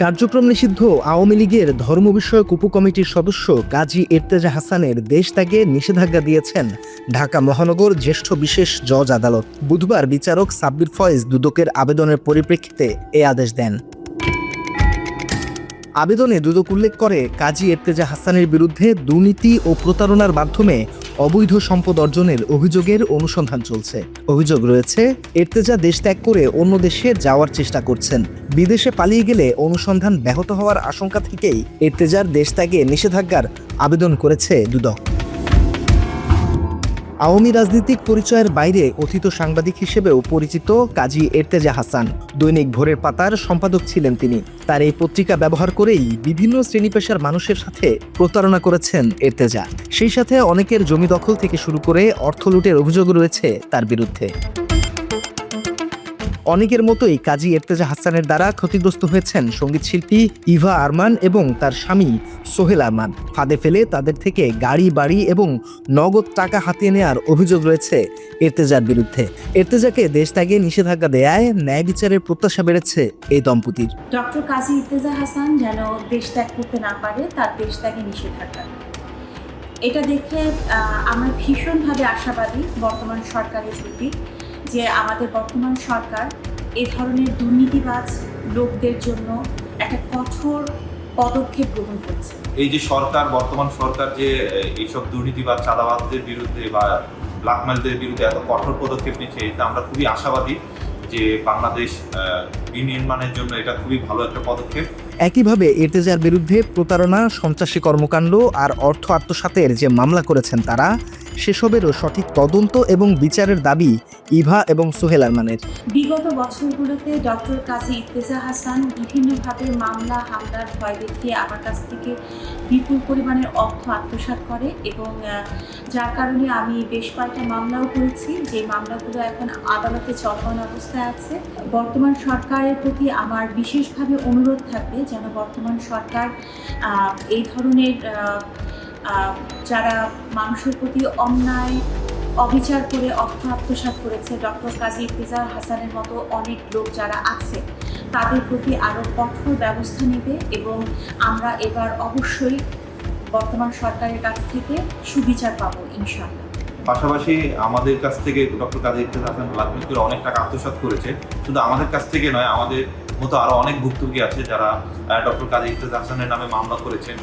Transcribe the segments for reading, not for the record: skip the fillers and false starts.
কার্যক্রম নিষিদ্ধ আওয়ামী লীগের ধর্ম বিষয়ক উপকমিটির সদস্য কাজী ইর্তেজা হাসানের দেশ ত্যাগে নিষেধাজ্ঞা দিয়েছেন ঢাকা মহানগর জ্যেষ্ঠ বিশেষ জজ আদালত। বুধবার বিচারক সাব্বির ফয়েজ দুদকের আবেদনের পরিপ্রেক্ষিতে এ আদেশ দেন। আবেদনে দুদক উল্লেখ করে কাজী ইর্তেজা হাসানের বিরুদ্ধে দুর্নীতি ও প্রতারণার মাধ্যমে অবৈধ সম্পদ অর্জনের অভিযোগের অনুসন্ধান চলছে। অভিযোগ রয়েছে ইর্তেজা দেশ ত্যাগ করে অন্য দেশে যাওয়ার চেষ্টা করছেন। বিদেশে পালিয়ে গেলে অনুসন্ধান ব্যাহত হওয়ার আশঙ্কা থেকেই ইর্তেজার দেশ ত্যাগে নিষেধাজ্ঞার আবেদন করেছে দুদক। আওয়ামী রাজনৈতিক পরিচয়ের বাইরে কথিত সাংবাদিক হিসেবেও পরিচিত কাজী ইর্তেজা হাসান। দৈনিক ভোরের পাতার সম্পাদক ছিলেন তিনি। তার এই পত্রিকা ব্যবহার করেই বিভিন্ন শ্রেণী পেশার মানুষের সাথে প্রতারণা করেছেন ইর্তেজা। সেই সাথে অনেকের জমি দখল থেকে শুরু করে অর্থ লুটের অভিযোগ রয়েছে তার বিরুদ্ধে। অনেকের মতোই কাজী ইর্তেজা হাসানের দ্বারা ক্ষতিগ্রস্ত হয়েছেন সঙ্গীতশিল্পী ইভা আরমান এবং তার স্বামী সোহেল আরমান। ফাঁদে ফেলে তাদের থেকে গাড়ি বাড়ি এবং নগদ টাকা হাতিয়ে নেওয়ার অভিযোগ রয়েছে ইর্তেজার বিরুদ্ধে। ইর্তেজাকে দেশ ত্যাগে নিষেধাজ্ঞা দেয়ায় ন্যায় বিচারের প্রত্যাশা বেড়েছে এই দম্পতির। ডক্টর কাজী ইর্তেজা হাসান যেন দেশ ত্যাগ করতে না পারে, তার দেশ ত্যাগে নিষেধাজ্ঞা, এটা দেখে আমরা ভীষণভাবে আশাবাদী বর্তমান সরকারের প্রতি, যে আমাদের বর্তমান সরকার এ ধরনের দুর্নীতিবাজ লোকদের জন্য একটা কঠোর পদক্ষেপ গ্রহণ করছে। এই যে বর্তমান সরকার যে এইসব দুর্নীতিবাজ চাঁদাবাজদের বিরুদ্ধে বা ব্ল্যাকমেলদের বিরুদ্ধে এত কঠোর পদক্ষেপ নিচ্ছে, এটা আমরা খুবই আশাবাদী যে বাংলাদেশ বিনির্মাণের জন্য এটা খুবই ভালো একটা পদক্ষেপ। একইভাবে ইর্তেজার বিরুদ্ধে প্রতারণা, সন্ত্রাসী কর্মকাণ্ড আর অর্থ আত্মসাতের যে মামলা করেছেন তারা, সেসবেরও সঠিক তদন্ত এবং বিচারের দাবি ইভা এবং সোহেল আরমানের। বিগত বছরগুলোতে ডক্টর কাজী ইর্তেজা হাসান বিভিন্নভাবে মামলা হামলার ভয় দেখিয়ে আমার কাছ থেকে বিপুল পরিমাণের অর্থ আত্মসাৎ করে এবং যার কারণে আমি বেশ কয়েকটা মামলাও করেছি, যে মামলাগুলো এখন আদালতে চলমান অবস্থায় আছে। বর্তমান সরকারের প্রতি আমার বিশেষভাবে অনুরোধ থাকবে যেন বর্তমান সরকার এই ধরনের যারা মানুষের প্রতি অন্যায় অবিচার করে অর্থ আত্মসাৎ করেছে, ডক্টর কাজী ইর্তেজা হাসানের মতো অনেক লোক যারা আছে, তাদের প্রতি আরও কঠোর ব্যবস্থা নেবে এবং আমরা এবার অবশ্যই বর্তমান সরকারের কাছ থেকে সুবিচার পাবো ইনশাআল্লাহ। পাশাপাশি আমাদের কাছ থেকে ডক্টর কাজী ইর্তেজা হাসান ব্ল্যাকমেল করে অনেক টাকা আত্মসাৎ করেছে। শুধু আমাদের কাছ থেকে নয়, আমাদের মতো আরো অনেক ভুক্তভোগী আছে যারা ডক্টর কাজী ইর্তেজা হাসানের নামে মামলা করেছেন।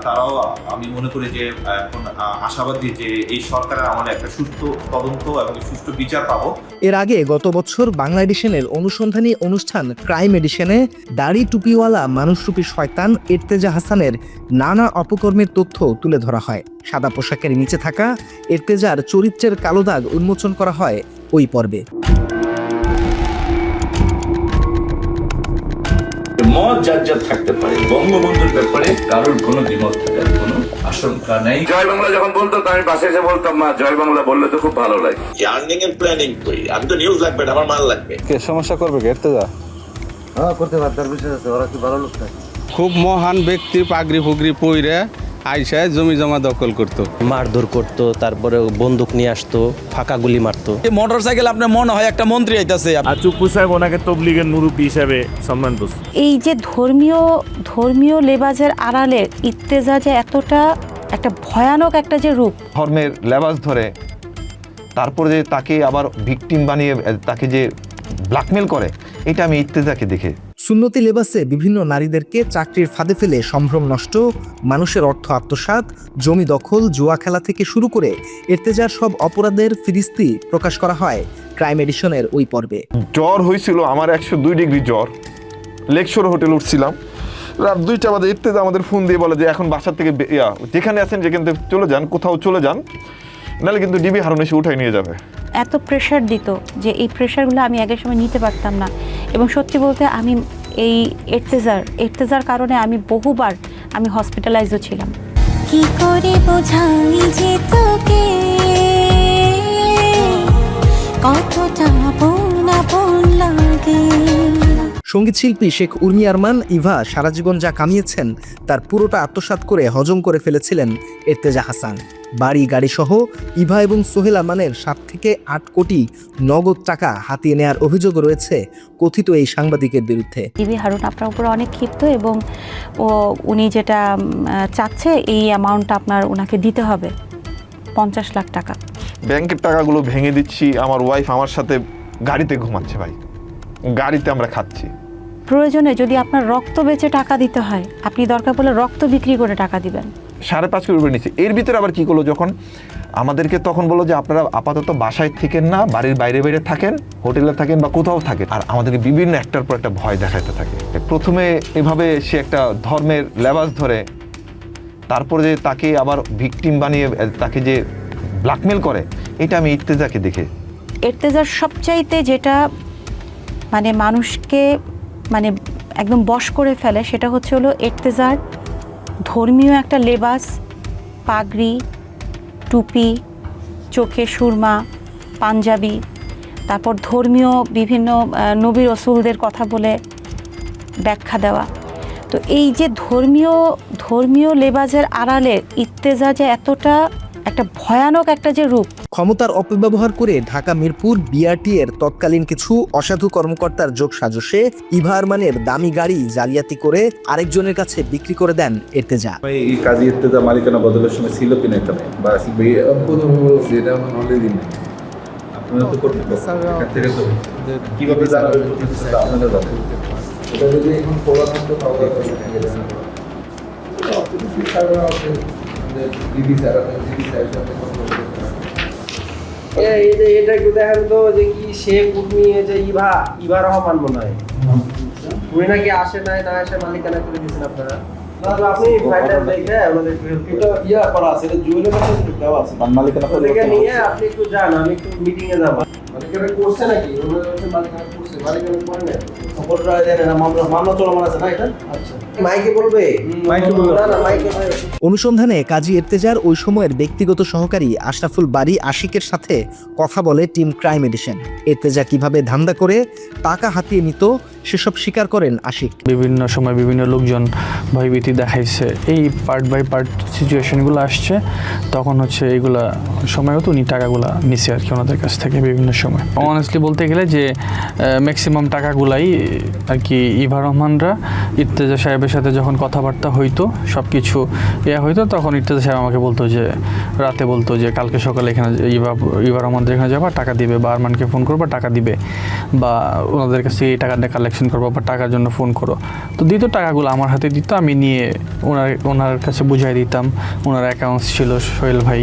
তারাও আমি মনে করি যে এখন আশাবাদী যে এই সরকারের আমলে একটা সুষ্ঠু তদন্ত এবং সুষ্ঠু বিচার পাবো। এর আগে গত বছর বাংলা এডিশনের অনুসন্ধানী অনুষ্ঠান ক্রাইম এডিশনে দাড়ি টুপিওয়ালা মানুষরূপী শয়তান ইর্তেজা হাসানের নানা অপকর্মের তথ্য তুলে ধরা হয়। সাদা পোশাকের নিচে থাকা ইর্তেজার চরিত্রের কালো দাগ উন্মোচন করা হয় ওই পর্বে। মত যার থাকতে পারে, বঙ্গবন্ধুর ব্যাপারে কারোর কোনো দ্বিমত থাকার কোনো আশঙ্কা নেই। জয় বাংলা যখন বলতো আমি পাশে এসে বলতাম, মা জয় বাংলা বললে তো খুব ভালো লাগে। আর্নিং এন্ড প্ল্যানিং করি, আমি তো নিউজ লাগবে, আমার মাল লাগবে। কে সমস্যা করবে ইর্তেজা? হ্যাঁ, করতে পারে, তার বিষয় আছে, ওরা কি ভালো লোক থাকে। খুব মহান ব্যক্তি, পাগড়ি ফুগড়ি পইরে আইসায় জমি জমা দখল করতো, মারধর করতো, তারপরে বন্দুক নিয়ে আসতো, ফাঁকা গুলি মারতো। মোটর সাইকেল আপনার মনে হয় একটা মন্ত্রী আইতাছে, আর চুপ্পু সাহেব ওনাকে তবলিগের মুরব্বী হিসেবে সম্মান করছে। এই যে ধর্মীয় লেবাজের আড়ালে ইর্তেজা যে এতটা একটা ভয়ানক একটা যে রূপ, ধর্মের লেবাস ধরে তারপরে যে তাকে আবার ভিকটিম বানিয়ে তাকে যে ব্ল্যাকমেল করে, এটা আমি ইর্তেজাকে দেখে। সুন্নতি লেবাসে বিভিন্ন নারীদেরকে চাকরির ফাঁদে ফেলে সম্ভ্রম নষ্ট, মানুষের অর্থ আত্মসাৎ, জমি দখল, জুয়া খেলা থেকে শুরু করে ইর্তেজার সব অপরাধের ফিরিস্তি প্রকাশ করা হয় ক্রাইম এডিশনের ওই পর্বে। জ্বর হয়েছিল আমার 102 ডিগ্রি জ্বর, লেকশোর হোটেল উঠছিলাম, রাত 2টা বাজে ইর্তেজা আমাদের ফোন দিয়ে বলে যে এখন বাসার থেকে যেখানে আছেন যেখান থেকে চলে যান, কোথাও চলে যান, নাহলে কিন্তু ডিবি হারুন এসে উঠাই নিয়ে যাবে। এত প্রেশার দিত যে এই প্রেশারগুলো আমি আগের সময় নিতে পারতাম না। এবং সত্যি বলতে আমি এই ইর্তেজার কারণে আমি বহুবার আমি হসপিটালাইজও ছিলাম। কি করে বোঝাই যে তোকে কতটা আপন লাগে। সঙ্গীত শিল্পী শেখ উর্মি আরমান ইভা সারা জীবন যা কামিয়েছেন তার পুরোটা আত্মসাৎ করে হজম করে ফেলেছিলেন এর্তেজা হাসান। বাড়ি গাড়ি সহ ইভা এবং সোহেল আরমানের 7 থেকে 8 কোটি নগদ টাকা হাতিয়ে নেওয়ার অভিযোগ রয়েছে কথিত এই সাংবাদিকের বিরুদ্ধে। টিভি হারুন আপনার উপর অনেক ক্ষিপ্ত এবং উনি যেটা চাচ্ছে এই অ্যামাউন্টটা আপনার ওনাকে দিতে হবে 50 লাখ টাকা। ব্যাংকের টাকাগুলো ভেঙে দিচ্ছি, আমার ওয়াইফ আমার সাথে গাড়িতে ঘুমাচ্ছে ভাই, গাড়িতে আমরা খাচ্ছি। প্রয়োজনে যদি আপনার রক্ত বেচে টাকা দিতে হয় আপনি দরকার পড়লে রক্ত বিক্রি করে টাকা দিবেন। 5.5 কোটি উপরে নিচ্ছে। এর ভিতরে আবার কি করলো, যখন আমাদেরকে তখন বললো যে আপনারা আপাতত বাসায় থাকেন না, বাড়ির বাইরে বাইরে থাকেন, হোটেলে থাকেন বা কোথাও থাকেন, আর আমাদেরকে বিভিন্ন একটার পর একটা ভয় দেখাতে থাকে। প্রথমে এভাবে সে একটা ধর্মের লেবাস ধরে, তারপরে যে তাকে আবার ভিকটিম বানিয়ে তাকে যে ব্ল্যাকমেল করে, এটা আমি ইর্তেজাকে দেখে। এর্তেজার সবচাইতে যেটা মানে মানুষকে মানে একদম বশ করে ফেলে সেটা হলো এর্তেজার ধর্মীয় একটা লেবাস, পাগড়ি, টুপি, চোখে সুরমা, পাঞ্জাবি, তারপর ধর্মীয় বিভিন্ন নবী রসুলদের কথা বলে ব্যাখ্যা দেওয়া। তো এই যে ধর্মীয় লেবাসের আড়ালে ইর্তেজা যে এতটা একটা ভয়ানক একটা যে রূপ। ক্ষমতার অপব্যবহার করে ঢাকা মিরপুর বিআরটি এর তৎকালীন কিছু অসাধু কর্মকর্তার যোগসাজশে ইভা আরমানের দামি গাড়ি জালিয়াতি করে আরেকজনের কাছে বিক্রি করে দেন এর্তেজা। এই কাজী এর্তেজা মালিকানা বদলের সময় ছিল কিনা এখানে বা এটা অলরেডি আপনারা তো করতে কিভাবে জানাবেন আপনারা জানেন এটা যদি এখন খোলা থাকতো তাহলে এটা একটু দেখেন তো যে কি সে কুর্মি যে ইভা রহমান মনে হয়, উনি নাকি আসে নাই, না আসে মালিকানা করে দিয়েছেন আপনারা। আপনি ফাইনাল দেখে আমাদের এটা ইয়া করা আছে, এটা জুয়েলের কাছে দেওয়া আছে, মালিকানা করে নিয়ে আপনি একটু যান, আমি একটু মিটিং এ যাব। মালিকানা করছে নাকি মালিকানা করছে, মালিকানা করে না খবর রায় দেন না, মামলা চলমান আছে না এটা। আচ্ছা মাইকে বলবে, মাইকে বলবে না, মাইকে। অনুসন্ধানে কাজী এর্তেজার ওই সময়ের ব্যক্তিগত সহকারী আশরাফুল বারী আশিকের সাথে কথা বলে টিম ক্রাইম এডিশন। এর্তেজা কিভাবে ধান্দা করে টাকা হাতিয়ে নিত সেসব স্বীকার করেন আশিক। বিভিন্ন সময় বিভিন্ন লোকজন ভয়ভীতি দেখাইছে, এই পার্ট বাই পার্ট সিচুয়েশনগুলো আসছে, তখন এইগুলা সময় হতো উনি টাকাগুলা নিছে আর কি ওনাদের কাছ থেকে বিভিন্ন সময়। অনেস্টলি বলতে গেলে যে ম্যাক্সিমাম টাকাগুলাই আর কি ইভা রহমানরা ইর্তেজা সাহেবের সাথে যখন কথাবার্তা হইতো, সব কিছু হইতো, তখন ইর্তেজা সাহেব আমাকে বলতো যে রাতে বলতো যে কালকে সকালে এখানে ইভা রহমানদের এখানে যাবা, টাকা দিবে, বা আরমানকে ফোন করবা, টাকা দিবে, বা ওনাদের কাছে এই টাকাটা কালেকশন করবো বা টাকার জন্য ফোন করো। তো দিত, টাকাগুলো আমার হাতে দিত, আমি নিয়ে ওনার কাছে বুঝাই দিতাম। ওনার অ্যাকাউন্টস ছিল সোহেল ভাই,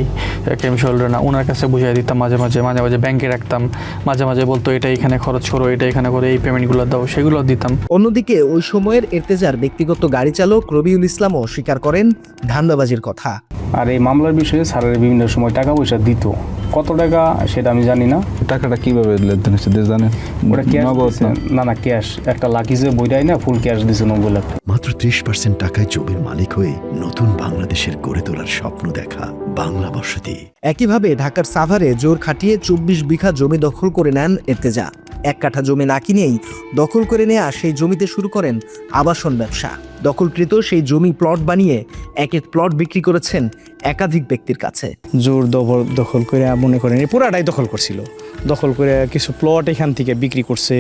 সোহেল রানা, ওনার কাছে বুঝাই দিতাম, মাঝে মাঝে ব্যাংকে রাখতাম, মাঝে মাঝে বলতো এটা এখানে খরচ করো, এটা এখানে করে এই পেমেন্টগুলো দাও, সেগুলো দিতাম। অন্যদিকে ওই সময়ের এর্তেজার ব্যক্তিগত গাড়ি চালক রবিউল ইসলামও স্বীকার করেন ধান্দাবাজির কথা। আর এই মামলার বিষয়ে স্যারের বিভিন্ন সময় টাকা পয়সা দিত, কত টাকা সেটা আমি জানি না। টাকাটা কিভাবে লেনদেন হচ্ছে জানেন? ওটা ক্যাশ না ক্যাশ, একটা লাকিজে বইটাই না ফুল ক্যাশ দিছে 90 লাখ। মাত্র 30% টাকায় জমির মালিক হয়ে নতুন বাংলাদেশের গড়ে তোলার স্বপ্ন দেখা বাংলা বসতি। একইভাবে ঢাকার সাভারে জোর খাটিয়ে 24 বিঘা জমি দখল করে নেন এর্তেজা। 1 কাঠা জমি না কিনেই দখল করে নেয়া সেই জমিতে শুরু করেন আবাসন ব্যবসা। দখলকৃত সেই জমি প্লট বানিয়ে এক প্লট বিক্রি করেছেন একাধিক ব্যক্তির কাছে। জোর দখল করে মনে করেন পুরাটাই দখল করছিল, দখল করে কিছু প্লট এখান থেকে বিক্রি করছে,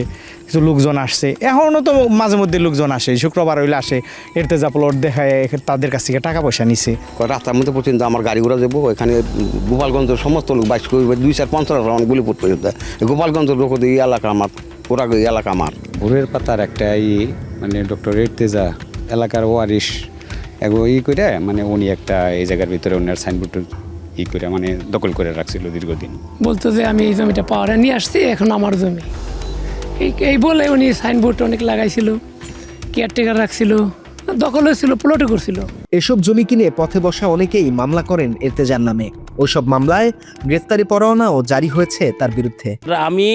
কিছু লোকজন আসছে, এখনও তো মাঝে মধ্যে লোকজন আসে, শুক্রবার হইলে আসে, এর্তেজা প্লট দেখায় তাদের কাছ থেকে টাকা পয়সা নিছে। রাস্তার মধ্যে পর্যন্ত আমার গাড়ি ঘোড়া দেবো, এখানে গোপালগঞ্জের সমস্ত লোক 2-4-50 রাউন্ড গুলি পড়তে গোপালগঞ্জের লোক এই এলাকা আমার, পুরা এলাকা আমার। ভোরের পাতার একটা মানে ডক্টর এর্তেজা এলাকার ওয়ারিশ করে মানে উনি একটা এই জায়গার ভিতরে ওনার সাইনবোর্ড করে মানে দখল করে রাখছিল দীর্ঘদিন। বলতো যে আমি এই জমিটা পাওয়ারে নিয়ে আসছি, এখন আমার জমি, এই বলে উনি সাইনবোর্ড অনেক লাগাইছিল, কেয়ারটেকার রাখছিল, দখল হয়েছিল, প্লটও করছিল। এসব জমি কিনে পথে বসা অনেকেই মামলা করেন এর্তেজার নামে। ওইসব মামলায় গ্রেফতারি পরোয়ানাও জারি হয়েছে তার বিরুদ্ধে। আমি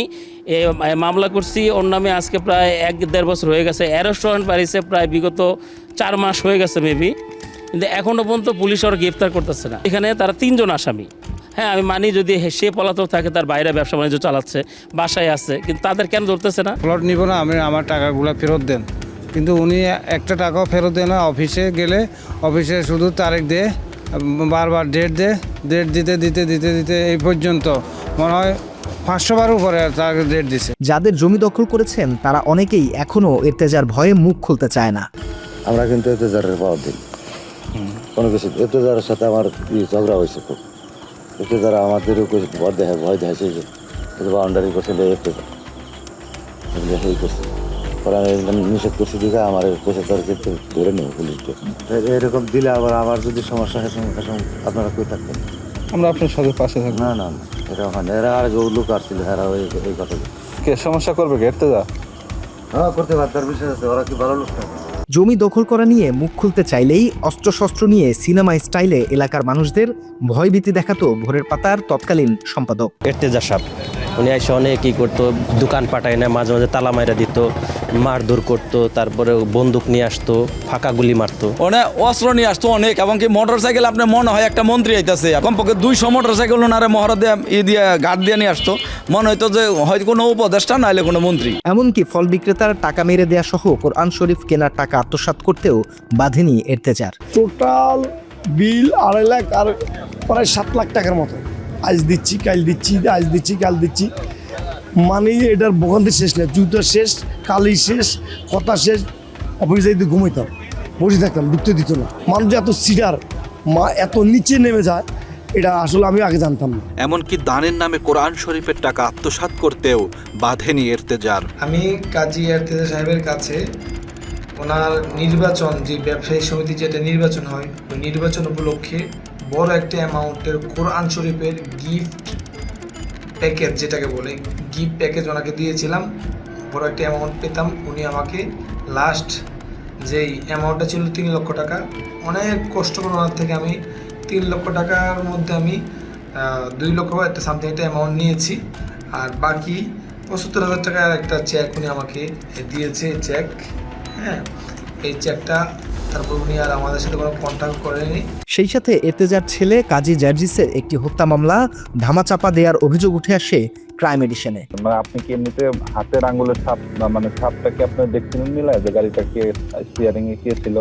মামলা করছি ওর নামে আজকে প্রায় 1-1.5 বছর হয়ে গেছে। অ্যারেস্ট ওয়ারেন্ট পাইছে প্রায় বিগত 4 মাস হয়ে গেছে মেবি, কিন্তু এখনো পর্যন্ত পুলিশ ওর গ্রেফতার করতেছে না। এখানে তারা 3 জন আসামি, হ্যাঁ আমি মানি যদি সে পলাতক থাকে, তার বাইরে ব্যবসা বাণিজ্য চালাচ্ছে, বাসায় আছে, কিন্তু তাদের কেন ধরতেছে না? প্লট নিব না, আমি আমার টাকাগুলো ফেরত দেন, কিন্তু উনি একটা টাকাও ফেরত দেয় না। অফিসে গেলে অফিসে শুধু তারিখ দেয়, বারবার ডেট দিতে এই পর্যন্ত মনে হয় 500 বার উপরে তার ডেট দিছে। যাদের জমি দখল করেছেন তারা অনেকেই এখনো এর্তেজার ভয়ে মুখ খুলতে চায় না। আমরা কিন্তু এর্তেজারের পাওয়ার দিই কোনো কিছু। এর্তেজারের সাথে আমার ঝগড়া হয়েছে খুব। এর্তেজারা আমাদেরও ভয় দেখাইছে যে বাউন্ডারি করছে এর্তেজার এই করছে। পরে আমি নিষেধ করছি দিকে আমার প্রসেসর কিন্তু ধরে নেব পুলিশকে। এরকম দিলে আবার আমার যদি সমস্যা হয় আপনারা কই থাকবেন? আমরা আপনার সাথে পাশে থাকবো। না না না, এটা হয় না। এরা আর লোক আসছিল, এরা এই কথা কে সমস্যা করবে কে এর্তেজা? হ্যাঁ করতে পারে, তার বিষয় আছে। ওরা কি ভালো লোক না? জমি দখল করা নিয়ে মুখ খুলতে চাইলেই অস্ত্রশস্ত্র নিয়ে সিনেমা স্টাইলে এলাকার মানুষদের ভয়ভীতি দেখাতো ভোরের পাতার তৎকালীন সম্পাদক এর্তেজা সাহেব। উনি এসে অনেক কী করতো, দোকান পাঠায় না, মাঝে মাঝে তালা মাইরা দিত, মারধর করতো, তারপরে বন্দুক নিয়ে আসতো, ফাঁকা গুলি মারতো। অনেক অস্ত্র নিয়ে আসতো অনেক, এবং কি মোটর সাইকেল আপনার মনে হয় একটা মন্ত্রী আইতাছে, কমপক্ষে 200 মোটর সাইকেল ওনারে মহড়া দিয়ে গার্ড দিয়ে নিয়ে আসতো। মনে হইতো যে হয়তো কোনো উপদেষ্টা নাইলে কোনো মন্ত্রী। এমনকি ফল বিক্রেতার টাকা মেরে দেয়া সহ কোরআন শরীফ কেনার টাকা আত্মসাৎ করতেও বাধেনি এর্তেজার। টোটাল বিল 2.5 লাখ আর প্রায় 7 লাখ টাকার মতো। আজ দিচ্ছি কাল দিচ্ছি, আজ দিচ্ছি কাল দিচ্ছি, মানে এটার ভোগান্তি শেষ নেই। জুতো শেষ, কালি শেষ, কথা শেষ। অফিসে যদি ঘুমাইতাম, বসে থাকতাম, ঢুকতে দিত না। মানুষ এত সিডার, এত নিচে নেমে যায়, এটা আসলে আমি আগে জানতাম না। এমনকি দানের নামে কোরআন শরীফের টাকা আত্মসাৎ করতেও বাধেনি এর্তেজার। আমি কাজী এর্তেজা সাহেবের কাছে ওনার নির্বাচন, যে ব্যবসায়ী সমিতি যেটা নির্বাচন হয়, ওই নির্বাচন উপলক্ষে বড় একটা অ্যামাউন্টের কোরআন শরীফের গিফট প্যাকেজ, যেটাকে বলে গিফট প্যাকেজ, ওনাকে দিয়েছিলাম। বড় একটা অ্যামাউন্ট পেতাম। উনি আমাকে লাস্ট যেই অ্যামাউন্টটা ছিল 3 লক্ষ টাকা, অনেক কষ্ট করে ওনার থেকে আমি 3 লক্ষ টাকার মধ্যে আমি 2 লক্ষ একটা সামথিং একটা অ্যামাউন্ট নিয়েছি। আর বাকি 75,000 টাকার একটা চেক উনি আমাকে দিয়েছে, চেক। হ্যাঁ, এই চেকটা তারপর উনি আর আমাদের সাথে কোনো কন্ট্যাক্ট করেনি। সেই সাথে এর্তেজার ছেলে কাজী জার্জিসের একটি হত্যা মামলা ধামাচাপা দেওয়ার অভিযোগ উঠে আসে ক্রাইম এডিশনে। মানে আপনি কি এমনিতে হাতের আঙ্গুলের ছাপ, মানে ছাপটা কি আপনি দেখছিলেন মিলায় যে গাড়িটা কে স্টিয়ারিং এ কে ছিল?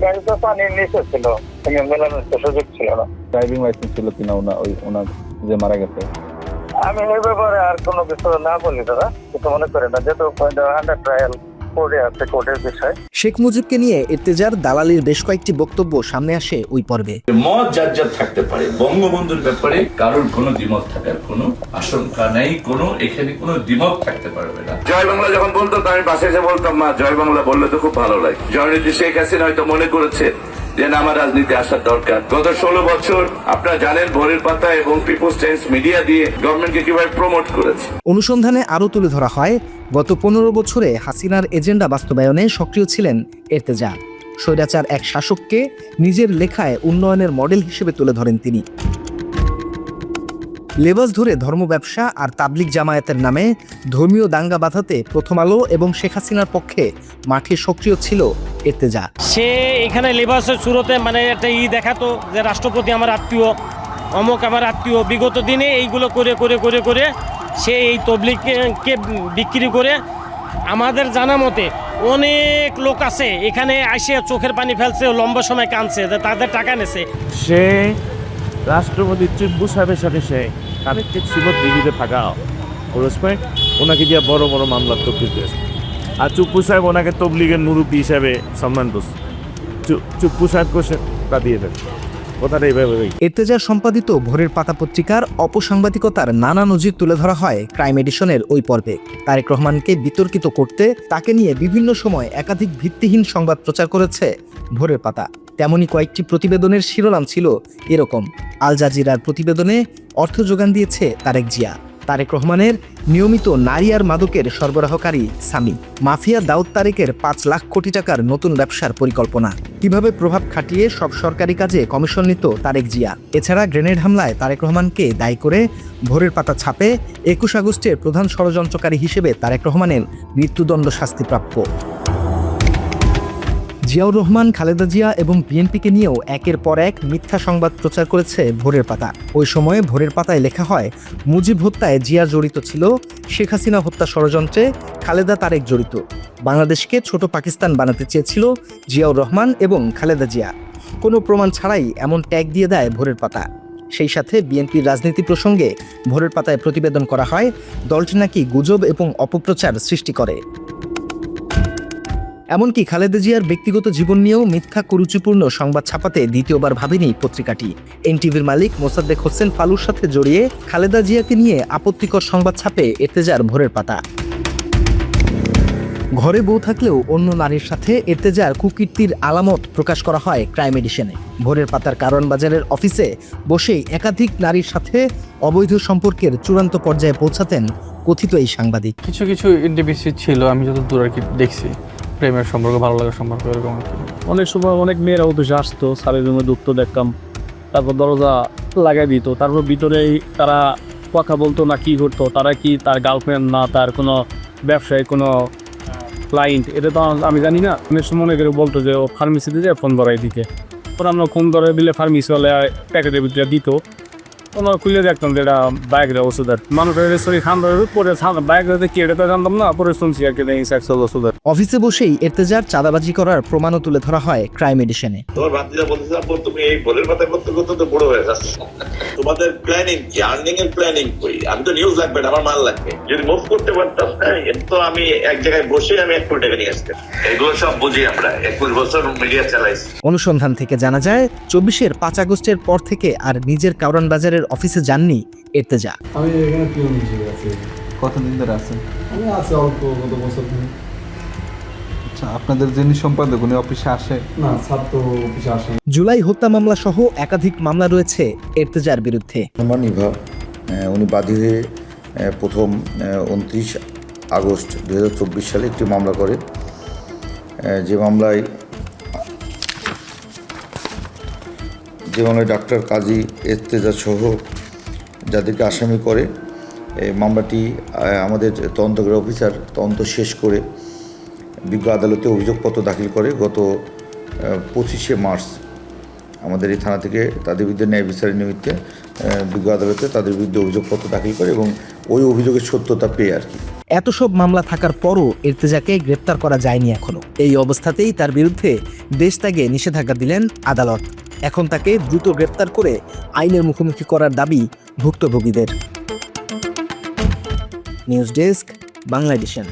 গাড়িটা পানির নিচে ছিল, মেলানোর সুযোগ ছিল না। ড্রাইভিং লাইসেন্স ছিল কিনা ওনার যে মারা গেছে? আমি এই ব্যাপারে আর কোনো কিছু না বলি দাদা, কিছু মনে করি না, যেহেতু আন্ডার ট্রায়াল কোর্টে আছে, কোর্টের বিষয়। শেখ মুজিবকে নিয়ে এর্তেজার দালালির বেশ কয়েকটি বক্তব্য সামনে আসে ওই পর্বে। মত যার থাকতে পারে, বঙ্গবন্ধুর ব্যাপারে কারোর কোনো দ্বিমত থাকার কোনো আশঙ্কা নেই, এখানে কোনো দ্বিমত থাকতে পারবে না। জয় বাংলা যখন বলতো আমি পাশে এসে বলতাম, মা জয় বাংলা বললে তো খুব ভালো লাগে। জয়নীতি শেখ হাসিনা হয়তো মনে করেছে যে আমার রাজনীতি আসার দরকার। গত 16 বছর আপনারা জানেন ভোরের পাতা এবং পিপলস টাইমস মিডিয়া দিয়ে গভর্নমেন্টকে কিভাবে প্রমোট করেছে। অনুসন্ধানে আরও তুলে ধরা হয় গত 15 বছরে হাসিনার এজেন্ডা বাস্তবায়নে সক্রিয় ছিলেন এর্তেজা। স্বৈরাচার এক শাসককে নিজের লেখায় উন্নয়নের মডেল হিসেবে তুলে ধরেন তিনি। লেবাস ধরে ধর্ম ব্যবসা আর তাবলিগ জামায়াতের নামে ধর্মীয় দাঙ্গা বাঁধাতে প্রথম আলো এবং শেখ হাসিনার পক্ষে মাঠে সক্রিয় ছিল এর্তেজা। সে এখানে লেবাসের শুরুতে মানে একটা দেখাতো যে রাষ্ট্রপতি আমার আত্মীয়, অমুক আমার আত্মীয়। বিগত দিনে এইগুলো করে করে করে করে সে এই তবলিগকে বিক্রি করে আমাদের জানা মতে অনেক লোক আছে এখানে আসে চোখের পানি ফেলছে, লম্বা সময় কাঁদছে, তাদের টাকা নেছে। সে রাষ্ট্রপতি টিপু সাহেবের সাথে সে কানেক্টেড ছিল, দিল্লিতে থাকা খরচপায় ওনাকে দিয়ে বড় বড় মামলা তকলিফ দিয়েছে। আর টিপু সাহেব ওনাকে তবলিগের মুরব্বী হিসাবে সম্মান দিচ্ছে। টিপু সাহেবকে সে দিয়ে দেয় কথাটা এইভাবে। এর্তেজার সম্পাদিত ভোরের পাতা পত্রিকার অপসাংবাদিকতার নানা নজির তুলে ধরা হয় ক্রাইম এডিশনের ওই পর্বে। তারেক রহমানকে বিতর্কিত করতে তাকে নিয়ে বিভিন্ন সময় একাধিক ভিত্তিহীন সংবাদ প্রচার করেছে ভোরের পাতা। তেমনই কয়েকটি প্রতিবেদনের শিরোনাম ছিল এরকম: আল জাজিরার প্রতিবেদনে অর্থ যোগান দিয়েছে তারেক জিয়া, তারেক রহমানের নিয়মিত নারী আর মাদকের সরবরাহকারী সামি, মাফিয়া দাউদ তারেকের 5 লাখ কোটি টাকার নতুন ব্যবসার পরিকল্পনা, কিভাবে প্রভাব খাটিয়ে সব সরকারি কাজে কমিশন নিত তারেক জিয়া। এছাড়া গ্রেনেড হামলায় তারেক রহমানকে দায়ী করে ভোরের পাতা ছাপে 21 আগস্টের প্রধান ষড়যন্ত্রকারী হিসেবে তারেক রহমানের মৃত্যুদণ্ড শাস্তিপ্রাপ্য। জিয়াউর রহমান, খালেদা জিয়া এবং বিএনপিকে নিয়েও একের পর এক মিথ্যা সংবাদ প্রচার করেছে ভোরের পাতা। ওই সময়ে ভোরের পাতায় লেখা হয়, মুজিব হত্যায় জিয়া জড়িত ছিল, শেখ হাসিনা হত্যা ষড়যন্ত্রে খালেদা তারেক জড়িত, বাংলাদেশকে ছোট পাকিস্তান বানাতে চেয়েছিল জিয়াউর রহমান এবং খালেদা জিয়া। কোনো প্রমাণ ছাড়াই এমন ট্যাগ দিয়ে দেয় ভোরের পাতা। সেই সাথে বিএনপির রাজনীতি প্রসঙ্গে ভোরের পাতায় প্রতিবেদন করা হয়, দলটি নাকি গুজব এবং অপপ্রচার সৃষ্টি করে। এমনকি খালেদা জিয়ার ব্যক্তিগত জীবন নিয়েও মিথ্যা কুরুচিপূর্ণ সংবাদ ছাপাতে দ্বিতীয়বার ভাবেনি পত্রিকাটি। এনটিভির মালিক মোসাদ্দেক হোসেন ফালুর সাথে জড়িয়ে খালেদা জিয়াকে নিয়ে আপত্তিকর সংবাদ ছাপে এর্তেজার ভোরের পাতা। ঘরে বউ থাকলেও অন্য নারীর সাথে এর্তেজার কুকীর্তির আলামত প্রকাশ করা হয় ক্রাইম এডিশনে। ভোরের পাতার কারণ বাজারের অফিসে বসেই একাধিক নারীর সাথে অবৈধ সম্পর্কের চূড়ান্ত পর্যায়ে পৌঁছাতেন কথিত এই সাংবাদিক। কিছু কিছু ইন্টিমেসি ছিল, আমি যত দূর আর কি দেখছি, প্রেমের সম্পর্ক, ভালো লাগার সম্পর্ক, এরকম অনেক সময় অনেক মেয়েরা অফিসে আসতো, সারের রুমে ঢুকতো, দেখতাম, তারপর দরজা লাগাই দিত, তারপর ভিতরেই তারা কথা বলতো না কি করতো, তারা কি তার গার্লফ্রেন্ড না তার কোনো ব্যবসায়ী কোনো ক্লায়েন্ট, এটা তো আমি জানি না। অনেক সময় মনে করে বলতো যে ও ফার্মেসিতে যায় ফোন ধরাই দিতে, পরে আমরা ফোন ধরে দিলে ফার্মেসি হলে প্যাকেটের ভিতরে দিত, ওনার খুলে দেখতাম যে এটা বাইকের ওষুধের মানুষের শরীর খান পরে বাইকের কি এটা তো জানতাম না, পরে শুনছি আর কি ওষুধের। অফিসে বসেই এর্তেজার চাঁদাবাজি করার প্রমাণও তুলে ধরা হয় ক্রাইম এডিশনে। তোমার ভাতিজা বলতেছে, তুমি এই ভোরের পাতায় করতে করতে তো বড় হয়ে যাচ্ছে, তোমাদের প্ল্যানিং কি, আর্নিং এর প্ল্যানিং কই? আমি তো নিউজ লাগবে, আমার মাল লাগবে, যদি মুভ করতে পারতাম তো আমি এক জায়গায় বসে আমি 1 কোটি টাকা নিয়ে আসতাম। এগুলো সব বুঝি আমরা, 21 বছর মিডিয়া চালাইছি। অনুসন্ধান থেকে জানা যায় 24-এর 5 আগস্টের পর থেকে আর নিজের কারওয়ান বাজারের অফিসে যাননি এর্তেজা। আমি এখানে পিওন হিসেবে আছি। কতদিন ধরে আছেন? আমি আছি অল্প গত বছর ধরে। আচ্ছা, আপনাদের যিনি সম্পাদক উনি অফিসে আসে? না, ছাত্র অফিসে আসে। জুলাই হত্যা মামলা সহ একাধিক মামলা রয়েছে এর্তেজার বিরুদ্ধে। উনি বাদী হয়ে প্রথম 29 আগস্ট 2024 সালে একটি মামলা করে, যে মামলায় ডাক্তার কাজী এর্তেজা সহ যাদেরকে আসামি করে, এই মামলাটি আমাদের তদন্তকারী অফিসার তদন্ত শেষ করে বিজ্ঞ আদালতে অভিযোগপত্র দাখিল করে। গত 25শে মার্চ আমাদের এই থানা থেকে তাদের বিরুদ্ধে ন্যায় বিচারের নিমিত্তে বিজ্ঞ আদালতে তাদের বিরুদ্ধে অভিযোগপত্র দাখিল করে এবং ওই অভিযোগের সত্যতা পেয়ে আর কি। এত সব মামলা থাকার পরও এর্তেজাকে গ্রেপ্তার করা যায়নি এখনো। এই অবস্থাতেই তার বিরুদ্ধে দেশত্যাগে নিষেধাজ্ঞা দিলেন আদালত। এখন তাকে দ্রুত গ্রেপ্তার করে আইনের মুখোমুখি করার দাবি ভুক্তভোগীদের। News desk, Bangla addition.